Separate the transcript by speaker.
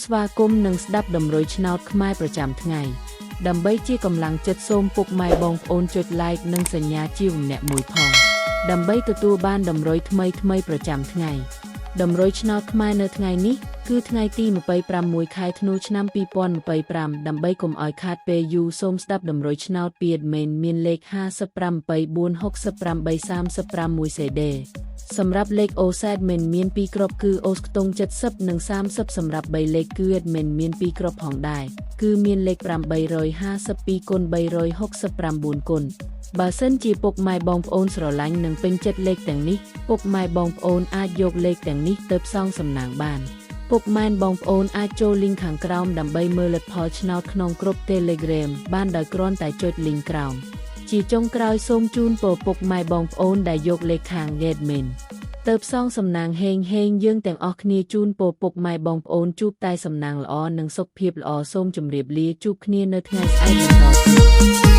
Speaker 1: ស្វាគមន៍និងស្ដាប់ដំរុយឆ្នោតខ្មែរប្រចាំថ្ងៃដើម្បីជាកម្លាំងចិត្តសូមពុកម៉ែបងប្អូនចុច like និងសញ្ញាជាម្នាក់មួយផងដើម្បីទទួលបានដំរុយថ្មីប្រចាំថ្ងៃដំរុយឆ្នោតខ្មែរនៅថ្ងៃនេះគឺថ្ងៃទី26ខែធ្នូឆ្នាំ2025ដើម្បីកុំឲ្យខាតពេលយូរសូមស្ដាប់ដំរុយឆ្នោតពី admin មានលេខ578468335 CD សម្រាប់លេខ OZ admin មាន2គ្រាប់គឺ OZ ខ្ទង់70និង30សម្រាប់3លេខគឺ admin មាន2គ្រាប់ផងដែរគឺមានលេខ852គុណ369គុណបើសិនជាពុកម៉ែបងប្អូនស្រឡាញ់និងពេញចិត្តលេខទាំងនេះពុកម៉ែបងប្អូនអាចយកលេខទាំងនេះទៅផ្សងសំណាងបានពុកម៉ែបងប្អូនអាចចូល link ខាងក្រោមដើម្បីមើលលទ្ធផលឆ្នោតក្នុងក្រុម Telegram បានដោយគ្រាន់តែចុច link ក្រោមជាចុងក្រោយសូមជូនពរពុកម៉ែបងប្អូនដែលយកលេខខាង admin ទៅផ្សងសំណាងហេងយើងទាំងអស់គ្នាជូនពរពុកម៉ែបងប្អូនជួបតែសំណាងល្អនិងសុខភាពល្អសូមជម្រាបលាជួបគ្នានៅថ្ងៃស្អែកបន្តទៀត